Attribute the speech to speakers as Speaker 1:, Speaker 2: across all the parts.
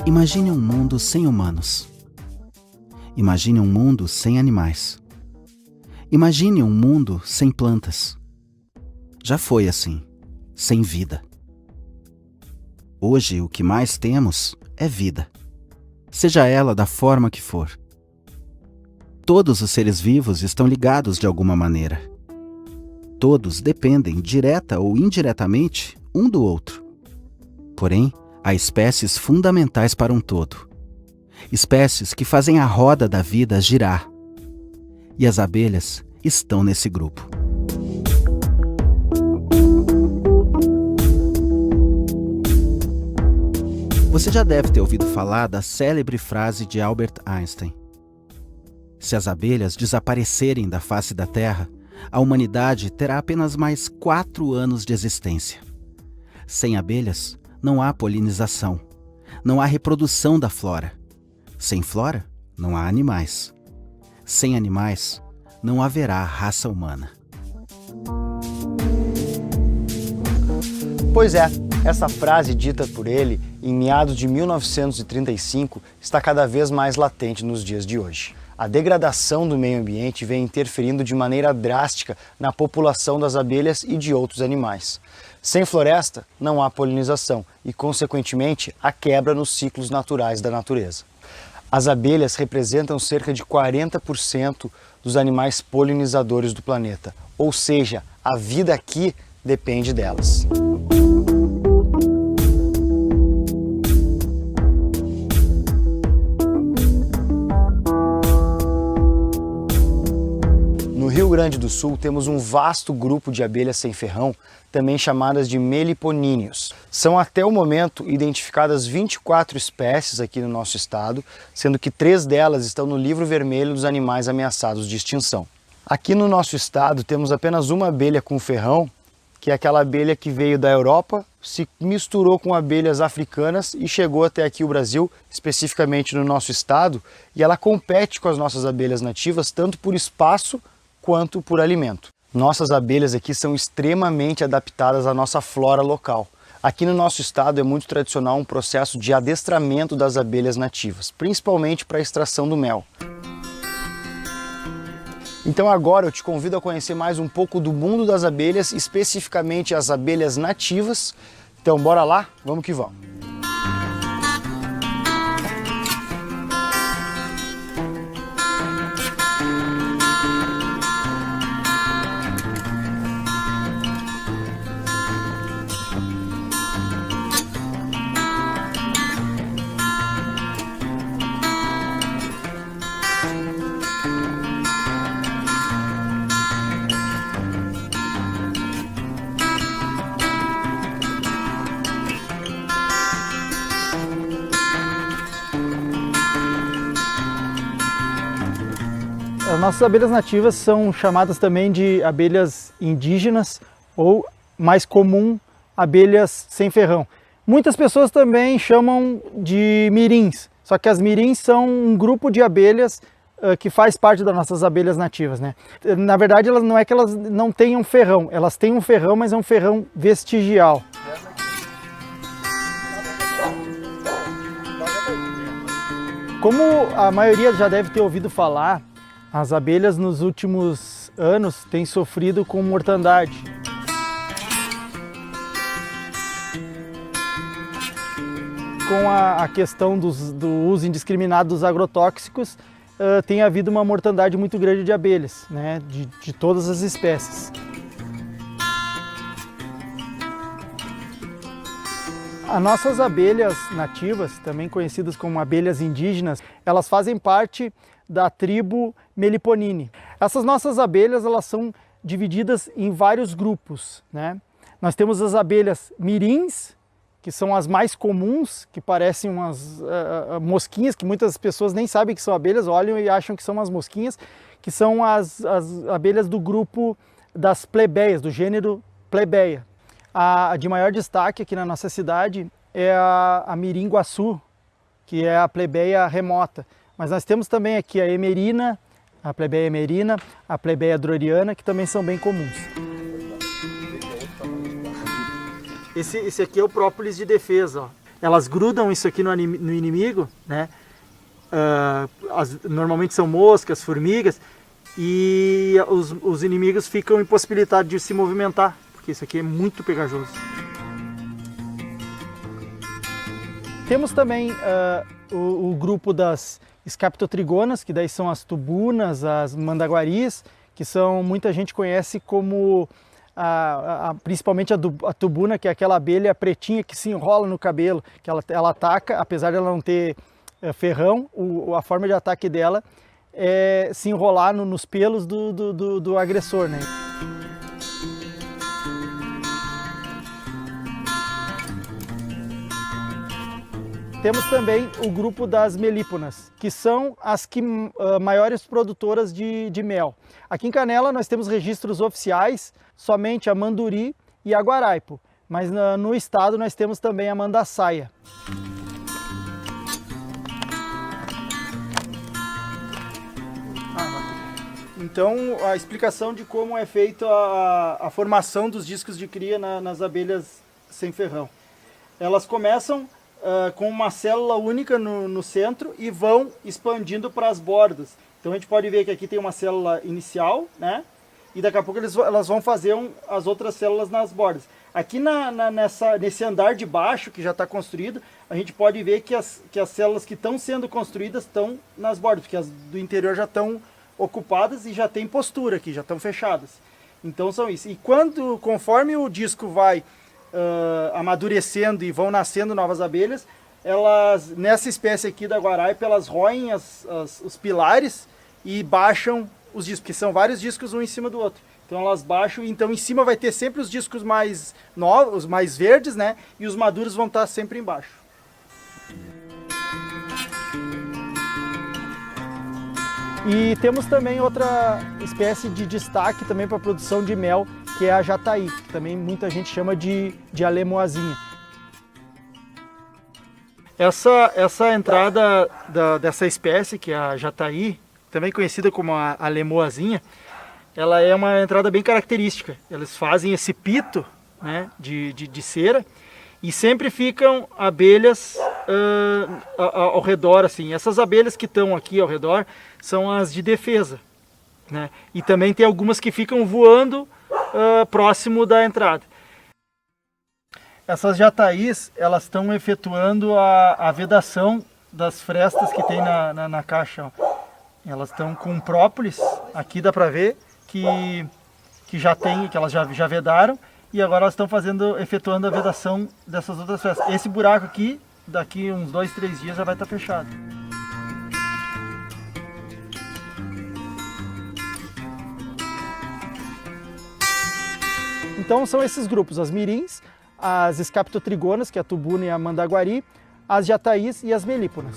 Speaker 1: Imagine um mundo sem humanos. Imagine um mundo sem animais. Imagine um mundo sem plantas. Já foi assim, sem vida. Hoje o que mais temos é vida, seja ela da forma que for. Todos os seres vivos estão ligados de alguma maneira. Todos dependem, direta ou indiretamente, um do outro. Porém, há espécies fundamentais para um todo. Espécies que fazem a roda da vida girar. E as abelhas estão nesse grupo. Você já deve ter ouvido falar da célebre frase de Albert Einstein: se as abelhas desaparecerem da face da Terra, a humanidade terá apenas mais 4 anos de existência. Sem abelhas, não há polinização, não há reprodução da flora. Sem flora, não há animais. Sem animais, não haverá raça humana.
Speaker 2: Pois é, essa frase dita por ele em meados de 1935 está cada vez mais latente nos dias de hoje. A degradação do meio ambiente vem interferindo de maneira drástica na população das abelhas e de outros animais. Sem floresta, não há polinização e, consequentemente, a quebra nos ciclos naturais da natureza. As abelhas representam cerca de 40% dos animais polinizadores do planeta, ou seja, a vida aqui depende delas. No Rio Grande do Sul temos um vasto grupo de abelhas sem ferrão, também chamadas de meliponíneos. São até o momento identificadas 24 espécies aqui no nosso estado, sendo que 3 delas estão no livro vermelho dos animais ameaçados de extinção. Aqui no nosso estado temos apenas uma abelha com ferrão, que é aquela abelha que veio da Europa, se misturou com abelhas africanas e chegou até aqui o Brasil, especificamente no nosso estado, e ela compete com as nossas abelhas nativas tanto por espaço quanto por alimento. Nossas abelhas aqui são extremamente adaptadas à nossa flora local. Aqui no nosso estado é muito tradicional um processo de adestramento das abelhas nativas, principalmente para a extração do mel. Então agora eu te convido a conhecer mais um pouco do mundo das abelhas, especificamente as abelhas nativas. Então bora lá? Vamos que vamos!
Speaker 3: As nossas abelhas nativas são chamadas também de abelhas indígenas ou, mais comum, abelhas sem ferrão. Muitas pessoas também chamam de mirins, só que as mirins são um grupo de abelhas que faz parte das nossas abelhas nativas, né? Na verdade, elas não é que elas não tenham ferrão, elas têm um ferrão, mas é um ferrão vestigial. Como a maioria já deve ter ouvido falar, as abelhas nos últimos anos têm sofrido com mortandade. Com a questão do uso indiscriminado dos agrotóxicos, tem havido uma mortandade muito grande de abelhas, né, de todas as espécies. As nossas abelhas nativas, também conhecidas como abelhas indígenas, elas fazem parte da tribo Meliponine. Essas nossas abelhas, elas são divididas em vários grupos, né? Nós temos as abelhas mirins, que são as mais comuns, que parecem umas mosquinhas, que muitas pessoas nem sabem que são abelhas, olham e acham que são umas mosquinhas, que são as abelhas do grupo das plebeias, do gênero plebeia. A de maior destaque aqui na nossa cidade é a mirim guaçu, que é a plebeia remota. Mas nós temos também aqui a emerina, a plebeia emerina, a plebeia droriana, que também são bem comuns. Esse aqui é o própolis de defesa, ó. elas grudam isso aqui no inimigo, né? Normalmente são moscas, formigas, e os inimigos ficam impossibilitados de se movimentar, porque isso aqui é muito pegajoso. Temos também o grupo das Scaptotrigonas, que daí são as tubunas, as mandaguaris, que muita gente conhece como principalmente a tubuna, que é aquela abelha pretinha que se enrola no cabelo, que ela ataca, apesar de ela não ter ferrão, a forma de ataque dela é se enrolar nos pelos do agressor, né? Temos também o grupo das melíponas, que são as maiores produtoras de mel. Aqui em Canela nós temos registros oficiais somente a manduri e a guaraipo, mas no estado nós temos também a mandaçaia. Então, a explicação de como é feita a formação dos discos de cria nas abelhas sem ferrão. Elas começam com uma célula única no centro e vão expandindo para as bordas. Então a gente pode ver que aqui tem uma célula inicial, né? E daqui a pouco elas vão fazer as outras células nas bordas. Aqui nesse andar de baixo, que já está construído, a gente pode ver que as células que estão sendo construídas estão nas bordas, porque as do interior já estão ocupadas e já tem postura aqui, já estão fechadas. Então são isso. E conforme o disco vai amadurecendo e vão nascendo novas abelhas, nessa espécie aqui da guaraipa, elas roem os pilares e baixam os discos, porque são vários discos um em cima do outro. Então elas baixam, então em cima vai ter sempre os discos mais novos, mais verdes, né? E os maduros vão estar sempre embaixo. E temos também outra espécie de destaque também para a produção de mel, que é a jataí, que também muita gente chama de alemoazinha. Essa entrada dessa espécie, que é a jataí, também conhecida como a alemoazinha, ela é uma entrada bem característica. Eles fazem esse pito, né, de cera, e sempre ficam abelhas ao redor, assim. Essas abelhas que estão aqui ao redor são as de defesa, né? E também tem algumas que ficam voando próximo da entrada. Essas jataís, elas estão efetuando a vedação das frestas que tem na caixa. Elas estão com própolis, aqui dá para ver que elas já vedaram, e agora elas estão efetuando a vedação dessas outras frestas. Esse buraco aqui, daqui uns 2, 3 dias já vai estar fechado. Então são esses grupos, as mirins, as Scaptotrigonas, que é a tubuna e a mandaguari, as jataís e as melíponas.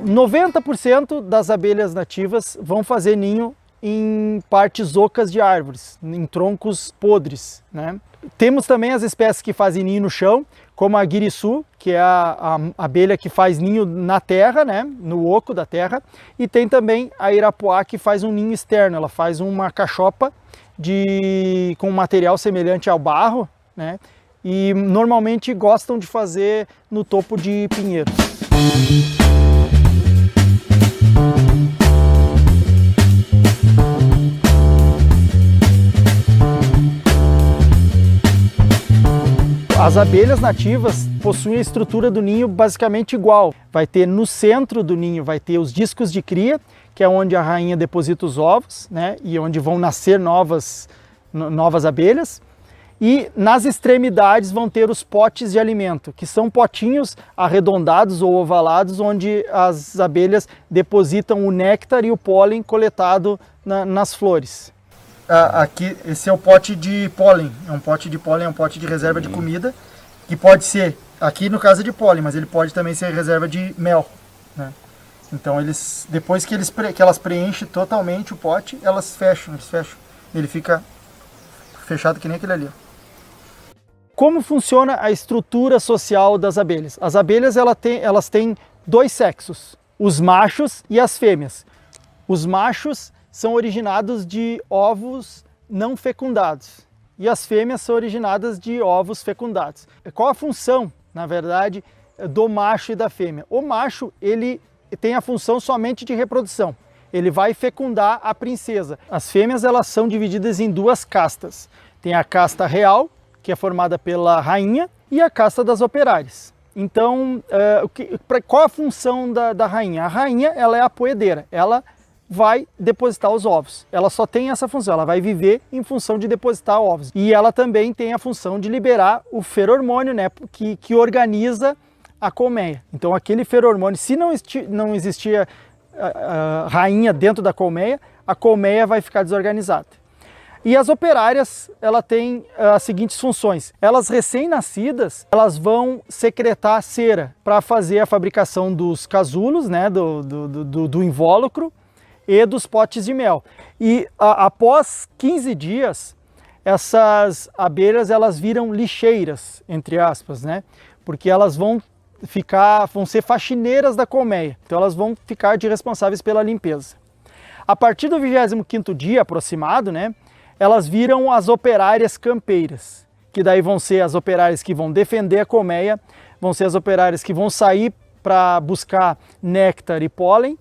Speaker 3: 90% das abelhas nativas vão fazer ninho em partes ocas de árvores, em troncos podres, né? Temos também as espécies que fazem ninho no chão, como a guiriçu, que é a abelha que faz ninho na terra, né, no oco da terra, e tem também a irapuá, que faz um ninho externo. Ela faz uma cachopa com um material semelhante ao barro, né, e normalmente gostam de fazer no topo de pinheiros. As abelhas nativas possuem a estrutura do ninho basicamente igual. Vai ter no centro do ninho, vai ter os discos de cria, que é onde a rainha deposita os ovos, né, e onde vão nascer novas abelhas. E nas extremidades vão ter os potes de alimento, que são potinhos arredondados ou ovalados, onde as abelhas depositam o néctar e o pólen coletado nas flores. Aqui, esse é o pote de pólen. É um pote de pólen, é um pote de reserva de comida, que pode ser, aqui no caso é de pólen, mas ele pode também ser reserva de mel, né? Então depois que elas preenchem totalmente o pote, eles fecham. Ele fica fechado que nem aquele ali. Como funciona a estrutura social das abelhas? As abelhas elas têm 2 sexos, os machos e as fêmeas. Os machos são originados de ovos não fecundados e as fêmeas são originadas de ovos fecundados. Qual a função, na verdade, do macho e da fêmea? O macho, ele tem a função somente de reprodução. Ele vai fecundar a princesa. As fêmeas, elas são divididas em duas castas. Tem a casta real, que é formada pela rainha, e a casta das operárias. Então, qual a função da rainha? A rainha, ela é a poedeira. Ela vai depositar os ovos. Ela só tem essa função, ela vai viver em função de depositar ovos. E ela também tem a função de liberar o feromônio, né, que organiza a colmeia. Então aquele feromônio, se não existia a rainha dentro da colmeia, a colmeia vai ficar desorganizada. E as operárias, ela tem as seguintes funções. Elas recém-nascidas, elas vão secretar cera para fazer a fabricação dos casulos, né, do invólucro, e dos potes de mel. E após 15 dias, essas abelhas, elas viram lixeiras, entre aspas, né? Porque elas vão ser faxineiras da colmeia. Então elas vão ficar de responsáveis pela limpeza. A partir do 25º dia aproximado, né? Elas viram as operárias campeiras, que daí vão ser as operárias que vão defender a colmeia, vão ser as operárias que vão sair para buscar néctar e pólen,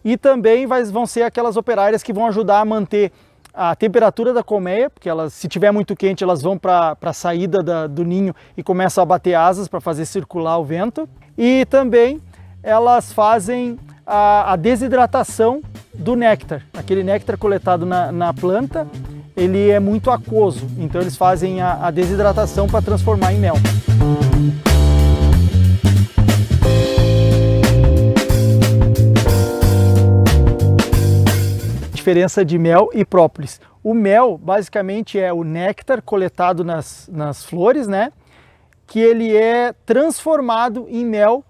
Speaker 3: e também vão ser aquelas operárias que vão ajudar a manter a temperatura da colmeia, porque elas, se tiver muito quente, elas vão para a saída do ninho e começam a bater asas para fazer circular o vento. E também elas fazem a desidratação do néctar. Aquele néctar coletado na planta, ele é muito aquoso, então eles fazem a desidratação para transformar em mel. Diferença de mel e própolis. O mel basicamente é o néctar coletado nas flores, né? Que ele é transformado em mel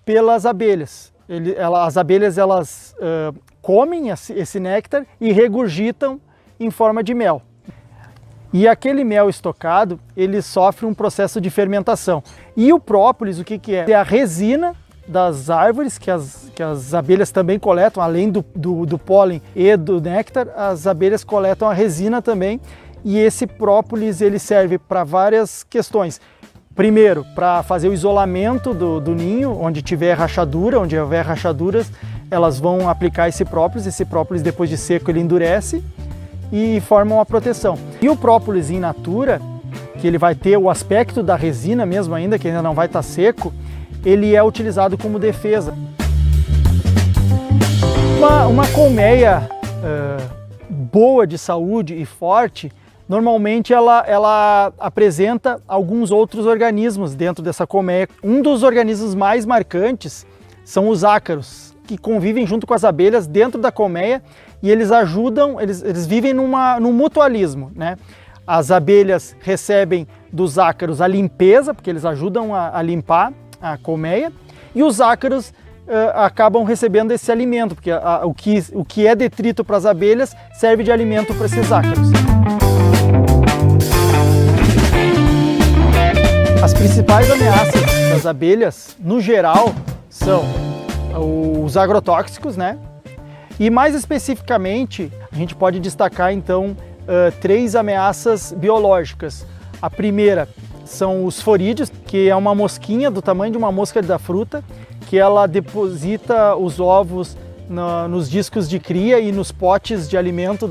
Speaker 3: pelas abelhas. As abelhas comem esse néctar e regurgitam em forma de mel. E aquele mel estocado, ele sofre um processo de fermentação. E o própolis, o que é? É a resina das árvores que as abelhas também coletam, além do pólen e do néctar, as abelhas coletam a resina também, e esse própolis ele serve para várias questões. Primeiro, para fazer o isolamento do ninho, onde tiver rachadura, onde houver rachaduras, elas vão aplicar esse própolis depois de seco ele endurece e forma uma proteção. E o própolis in natura, que ele vai ter o aspecto da resina mesmo ainda, que ainda não vai estar seco, ele é utilizado como defesa. Uma colmeia boa de saúde e forte, normalmente ela apresenta alguns outros organismos dentro dessa colmeia. Um dos organismos mais marcantes são os ácaros, que convivem junto com as abelhas dentro da colmeia e eles ajudam, eles vivem num mutualismo, né? As abelhas recebem dos ácaros a limpeza, porque eles ajudam a limpar a colmeia, e os ácaros acabam recebendo esse alimento, porque o que é detrito para as abelhas serve de alimento para esses ácaros. As principais ameaças das abelhas, no geral, são os agrotóxicos, né? E mais especificamente, a gente pode destacar então 3 ameaças biológicas. A primeira são os forídeos, que é uma mosquinha do tamanho de uma mosca da fruta, que ela deposita os ovos nos discos de cria e nos potes de alimento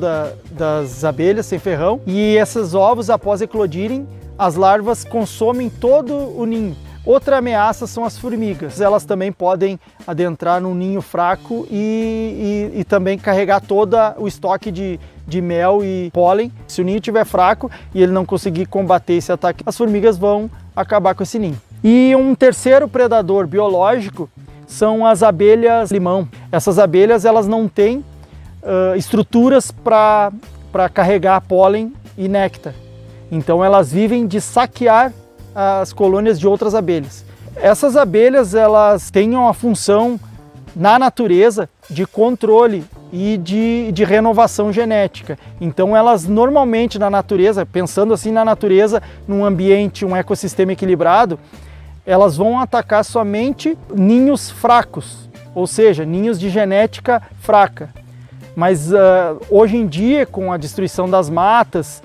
Speaker 3: das abelhas sem ferrão. E esses ovos, após eclodirem, as larvas consomem todo o ninho. Outra ameaça são as formigas. Elas também podem adentrar num ninho fraco e também carregar todo o estoque de mel e pólen. Se o ninho estiver fraco e ele não conseguir combater esse ataque, as formigas vão acabar com esse ninho. E um terceiro predador biológico são as abelhas limão. Essas abelhas, elas não têm estruturas para carregar pólen e néctar. Então elas vivem de saquear as colônias de outras abelhas. Essas abelhas, elas têm uma função na natureza de controle e de renovação genética. Então elas normalmente na natureza, pensando assim na natureza, num ambiente, um ecossistema equilibrado, elas vão atacar somente ninhos fracos, ou seja, ninhos de genética fraca. Mas hoje em dia, com a destruição das matas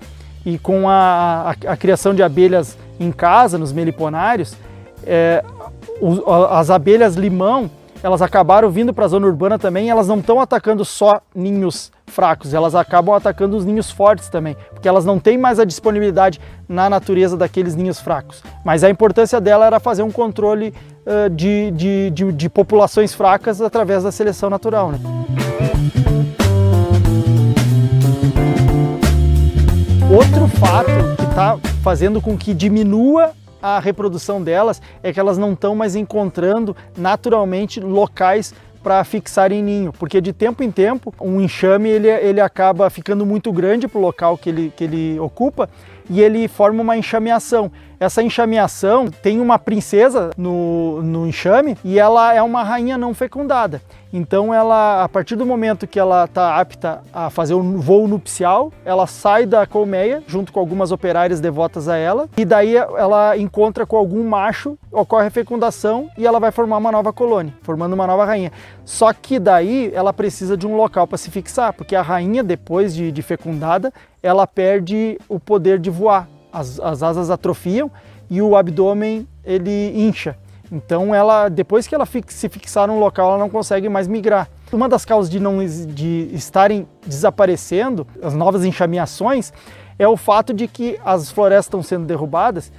Speaker 3: E com a criação de abelhas em casa, nos meliponários, as abelhas limão, elas acabaram vindo para a zona urbana também, elas não estão atacando só ninhos fracos, elas acabam atacando os ninhos fortes também, porque elas não têm mais a disponibilidade na natureza daqueles ninhos fracos. Mas a importância dela era fazer um controle de populações fracas através da seleção natural, né? Outro fato que está fazendo com que diminua a reprodução delas é que elas não estão mais encontrando naturalmente locais para fixarem ninho, porque de tempo em tempo um enxame ele acaba ficando muito grande para o local que ele ocupa e ele forma uma enxameação. Essa enxameação tem uma princesa no enxame e ela é uma rainha não fecundada. Então ela, a partir do momento que ela está apta a fazer o voo nupcial, ela sai da colmeia junto com algumas operárias devotas a ela e daí ela encontra com algum macho, ocorre a fecundação e ela vai formar uma nova colônia, formando uma nova rainha. Só que daí ela precisa de um local para se fixar, porque a rainha, depois de fecundada, ela perde o poder de voar. As asas atrofiam e o abdômen ele incha. Então ela, depois que ela se fixar num local, ela não consegue mais migrar. Uma das causas de estarem desaparecendo, as novas enxameações, é o fato de que as florestas estão sendo derrubadas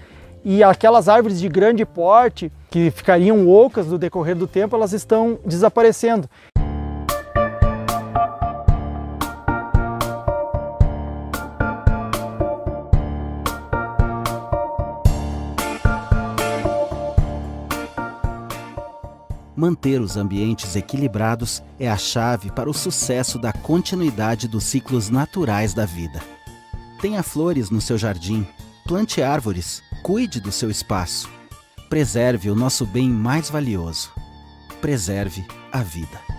Speaker 3: e aquelas árvores de grande porte, que ficariam ocas no decorrer do tempo, elas estão desaparecendo.
Speaker 1: Manter os ambientes equilibrados é a chave para o sucesso da continuidade dos ciclos naturais da vida. Tenha flores no seu jardim, plante árvores, cuide do seu espaço. Preserve o nosso bem mais valioso. Preserve a vida.